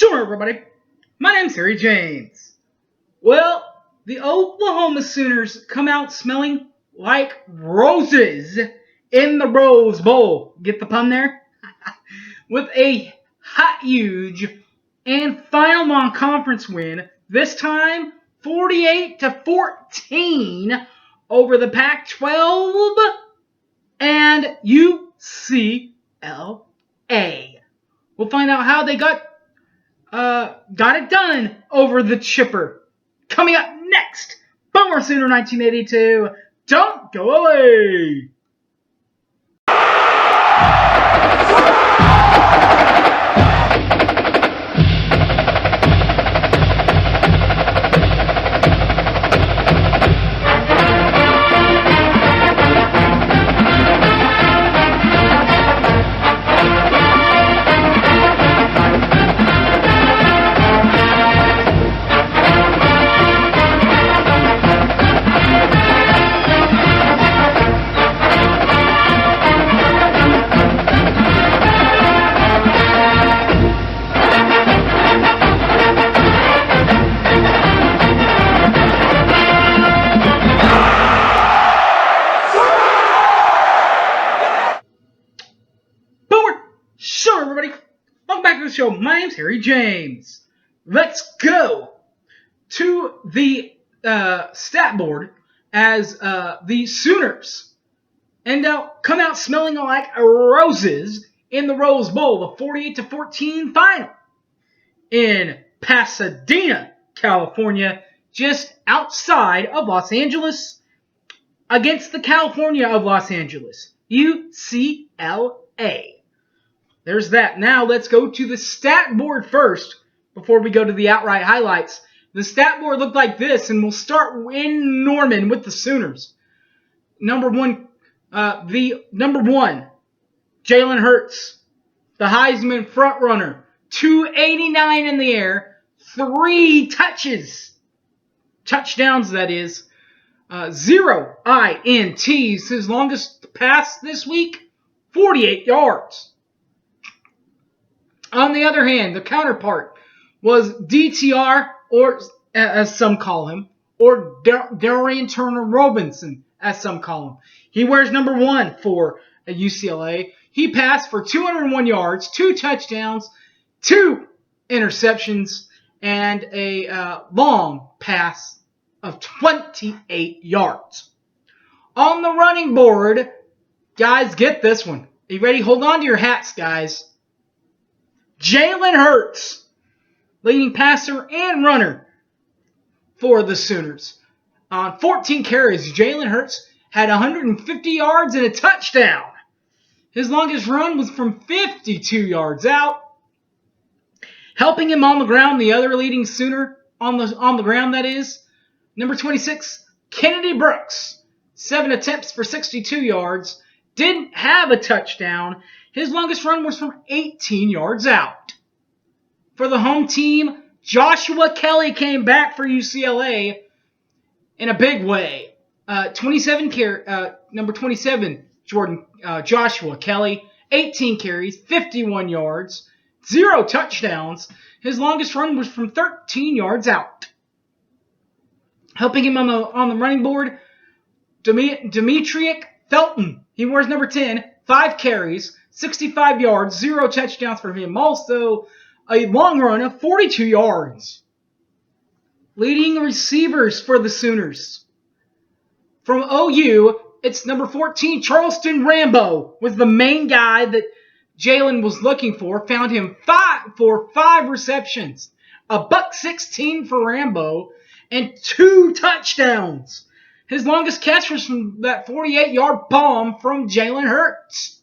Sure, everybody. My name's Harry James. Well, the Oklahoma Sooners come out smelling like roses in the Rose Bowl. Get the pun there? With a hot, huge, and final non-conference win. This time, 48-14 over the Pac-12 and UCLA. We'll find out how they got it done over the chipper. Coming up next, Boomer Sooner 1982. Don't go away. Sure, everybody. Welcome back to the show. My name's Harry James. Let's go to the stat board as the Sooners come out smelling like roses in the Rose Bowl, the 48-14 final in Pasadena, California, just outside of Los Angeles, against the California of Los Angeles, UCLA. There's that. Now let's go to the stat board first before we go to the outright highlights. The stat board looked like this, and we'll start in Norman with the Sooners. Number one, Jalen Hurts, the Heisman frontrunner, 289 in the air, 3 touchdowns that is, 0 INTs. His longest pass this week, 48 yards. On the other hand, the counterpart was DTR, or as some call him, or Darian Turner Robinson, as some call him. He wears number 1 for UCLA. He passed for 201 yards, 2 touchdowns, 2 interceptions, and a long pass of 28 yards. On the running board, guys, get this one. Are you ready? Hold on to your hats, guys. Jalen Hurts, leading passer and runner for the Sooners. On 14 carries, Jalen Hurts had 150 yards and a touchdown. His longest run was from 52 yards out. Helping him on the ground, the other leading Sooner on the ground, that is, number 26, Kennedy Brooks. 7 attempts for 62 yards. Didn't have a touchdown. His longest run was from 18 yards out. For the home team, Joshua Kelly came back for UCLA in a big way. Number 27, Joshua Kelly, 18 carries, 51 yards, 0 touchdowns. His longest run was from 13 yards out. Helping him on the running board, Demetric Felton. He wears number 10, 5 carries, 65 yards, 0 touchdowns for him. Also, a long run of 42 yards. Leading receivers for the Sooners. From OU, it's number 14, Charleston Rambo, was the main guy that Jalen was looking for. Found him 5 receptions, a $116 for Rambo, and 2 touchdowns. His longest catch was from that 48-yard bomb from Jalen Hurts.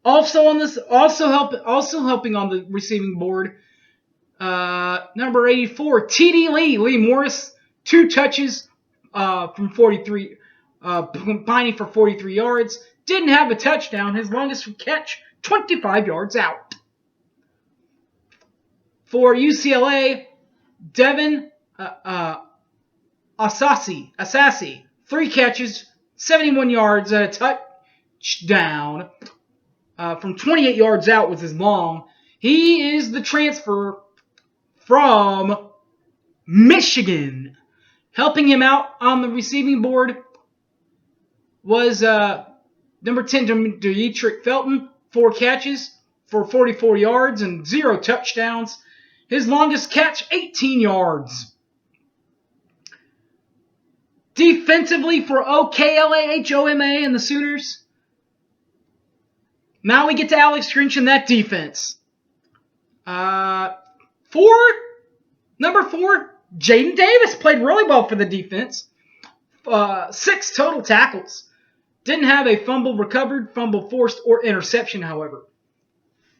Also helping on the receiving board, number 84, T.D. Lee Morris, 2 touches from 43, combining for 43 yards. Didn't have a touchdown. His longest catch, 25 yards out. For UCLA, Devin Asasi, 3 catches, 71 yards, and a touchdown. From 28 yards out with his long. He is the transfer from Michigan. Helping him out on the receiving board was number 10, Dietrich Felton, 4 catches for 44 yards and 0 touchdowns. His longest catch, 18 yards. Defensively for OKLAHOMA and the Sooners, now we get to Alex Grinch and that defense. Number 4, Jaden Davis played really well for the defense. 6 total tackles. Didn't have a fumble recovered, fumble forced, or interception, however.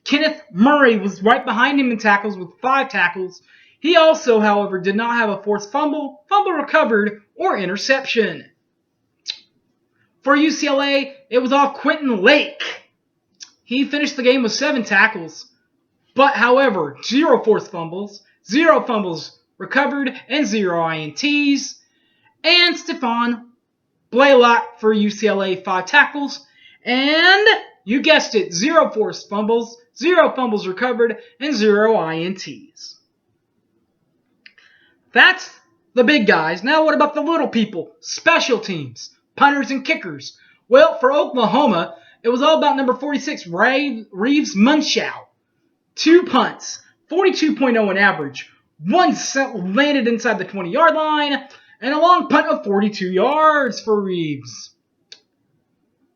Kenneth Murray was right behind him in tackles with 5 tackles. He also, however, did not have a forced fumble, fumble recovered, or interception. For UCLA, it was all Quentin Lake. He finished the game with 7 tackles. But, however, 0 forced fumbles, 0 fumbles recovered, and 0 INTs. And Stephon Blaylock for UCLA, 5 tackles. And, you guessed it, 0 forced fumbles, 0 fumbles recovered, and 0 INTs. That's the big guys. Now what about the little people? Special teams, punters and kickers. Well, for Oklahoma, it was all about number 46, Reeves Munshow. 2 punts, 42.0 in average. 1 landed inside the 20-yard line, and a long punt of 42 yards for Reeves.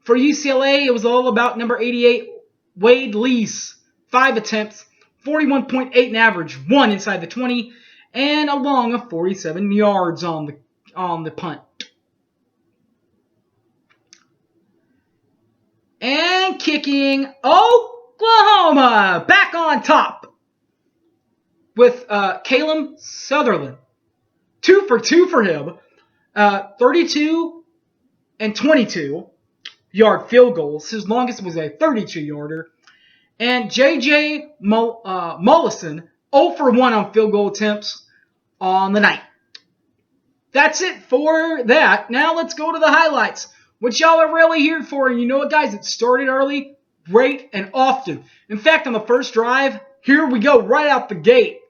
For UCLA, it was all about number 88, Wade Lease. 5 attempts, 41.8 in average, 1 inside the 20, and a long of 47 yards on the punt. And kicking, Oklahoma back on top with Caleb Sutherland. 2 for 2 for him. 32 and 22-yard field goals. His longest was a 32-yarder. And J.J. Mollison, 0 for 1 on field goal attempts on the night. That's it for that. Now let's go to the highlights, which y'all are really here for. And you know what, guys? It started early, great, and often. In fact, on the first drive, here we go, right out the gate.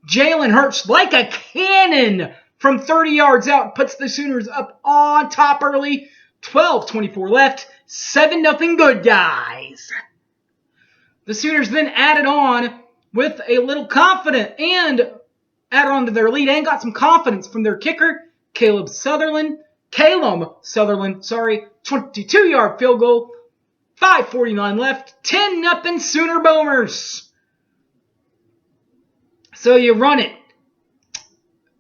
Jalen Hurts, like a cannon from 30 yards out, puts the Sooners up on top early. 12:24 left, 7-0 good guys. The Sooners then added on with a little confidence and added on to their lead and got some confidence from their kicker, Caleb Sutherland, 22-yard field goal, 5:49 left, 10-0 Sooner Boomers. So you run it.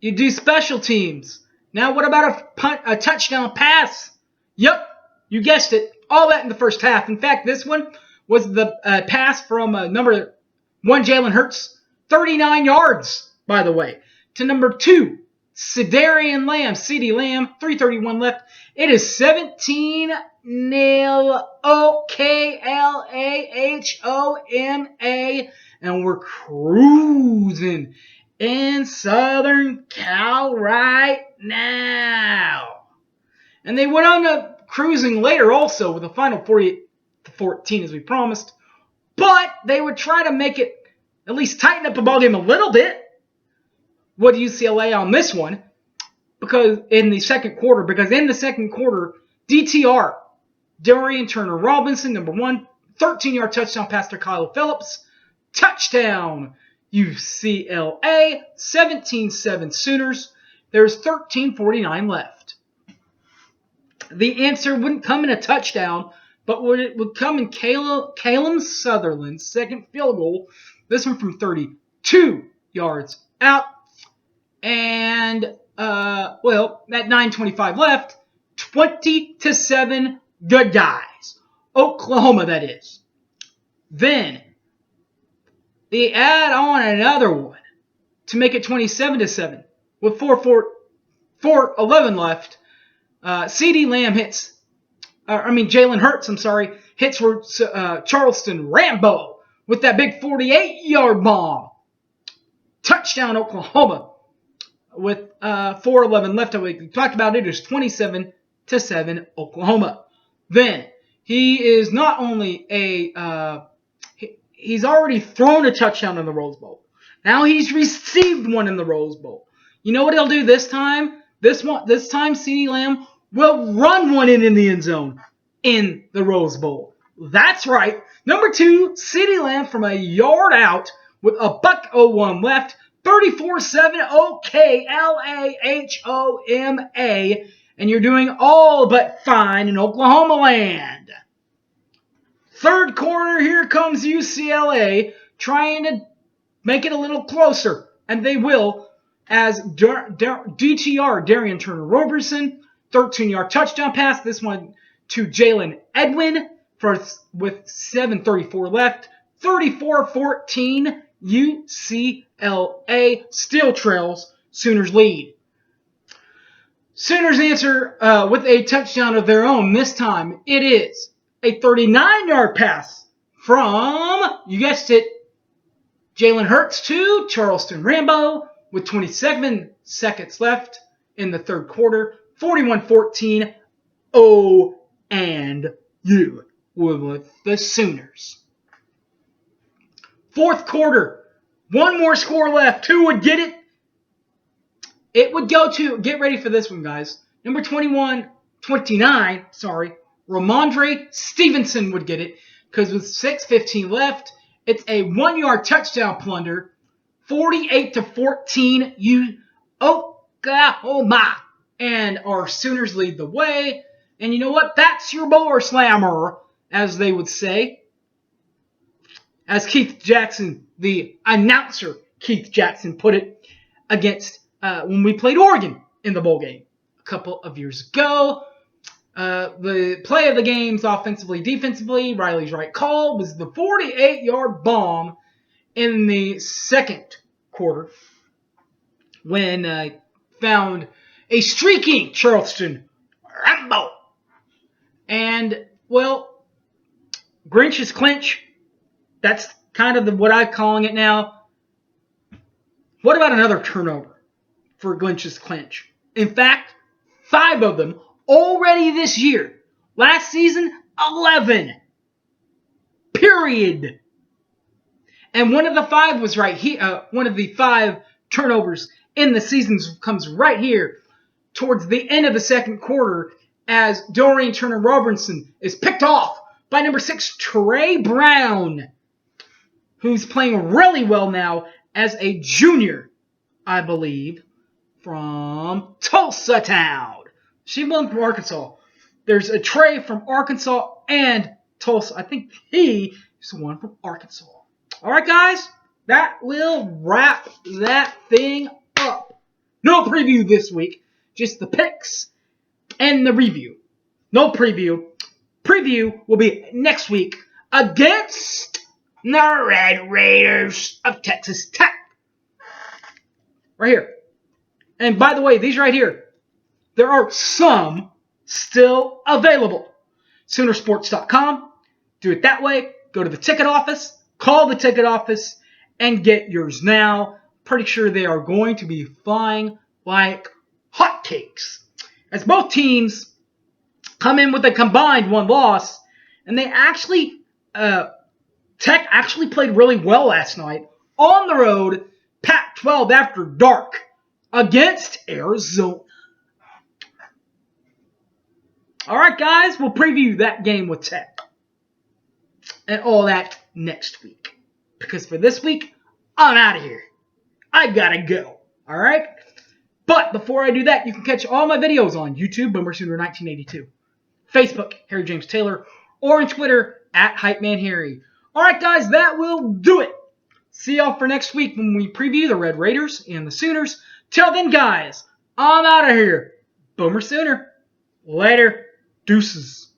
You do special teams. Now what about a touchdown pass? Yep, you guessed it. All that in the first half. In fact, this one was the pass from number 1, Jalen Hurts, 39 yards, by the way, to number 2, CeeDee Lamb, 3:31 left. It is 17-0 OKLAHOMA, and we're cruising in Southern Cal right now. And they would end up cruising later also with a final 48-14 as we promised. But they would try to make it at least tighten up the ballgame a little bit. What UCLA on this one? Because in the second quarter, DTR, Darian Turner Robinson, number 1, 13-yard touchdown pass to Kyle Phillips. Touchdown, UCLA, 17-7 Sooners. There's 13:49 left. The answer wouldn't come in a touchdown, but it would come in Caleb Sutherland's second field goal. This one from 32 yards out. And, at 9:25 left, 20-7 good guys. Oklahoma, that is. Then, they add on another one to make it 27-7 with 4:11 left. Jalen Hurts, hits for Charleston Rambo with that big 48-yard bomb. Touchdown, Oklahoma. With 4:11 left, we talked about it. It's 27-7 Oklahoma. Then he is not only he's already thrown a touchdown in the Rose Bowl. Now he's received one in the Rose Bowl. You know what he'll do this time? This time, CeeDee Lamb will run one in the end zone in the Rose Bowl. That's right. Number 2, CeeDee Lamb from a yard out with a $1.01 left. 34-7 OKLAHOMA. And you're doing all but fine in Oklahoma land. Third quarter, here comes UCLA trying to make it a little closer. And they will, as DTR, Darian Turner-Roberson, 13-yard touchdown pass. This one to Jalen Edwin with 7:34 left. 34-14, UCLA still trails. Sooners lead. Sooners answer with a touchdown of their own. This time it is a 39-yard pass from, you guessed it, Jalen Hurts to Charleston Rambo with 27 seconds left in the third quarter. 41-14, O&U with the Sooners. Fourth quarter, one more score left. Who would get it? It would go to, get ready for this one, guys. Number 29, Ramondre Stevenson would get it, because with 6:15 left, it's a 1-yard touchdown plunder. 48-14, Oklahoma. And our Sooners lead the way. And you know what? That's your Bower Slammer, as they would say. As Keith Jackson, the announcer, Keith Jackson, put it against when we played Oregon in the bowl game a couple of years ago. The play of the games, offensively, defensively, Riley's right call was the 48-yard bomb in the second quarter when found a streaking Charleston Rambo. And, well, Grinch's clinch, that's kind of what I'm calling it now. What about another turnover for Grinch's clinch? In fact, 5 of them already this year. Last season, 11. Period. And one of the 5 was right here. One of the 5 turnovers in the season comes right here towards the end of the second quarter as Darian Turner-Roberson is picked off by number 6, Trey Brown, who's playing really well now as a junior, I believe, from Tulsa Town. She won from Arkansas. There's a Trey from Arkansas and Tulsa. I think he is the one from Arkansas. All right, guys, that will wrap that thing up. No preview this week, just the picks and the review. No preview. Preview will be next week against the Red Raiders of Texas Tech. Right here. And by the way, these right here, there are some still available. Soonersports.com. Do it that way. Go to the ticket office. Call the ticket office and get yours now. Pretty sure they are going to be flying like hotcakes. As both teams come in with a combined 1 loss, and they actually, Tech actually played really well last night on the road, Pac-12 after dark, against Arizona. All right, guys, we'll preview that game with Tech and all that next week. Because for this week, I'm out of here. I gotta go. All right? But before I do that, you can catch all my videos on YouTube, Boomer Sooner 1982, Facebook, Harry James Taylor, or on Twitter, @HypeManHarry. All right, guys, that will do it. See y'all for next week when we preview the Red Raiders and the Sooners. Till then, guys, I'm out of here. Boomer Sooner. Later. Deuces.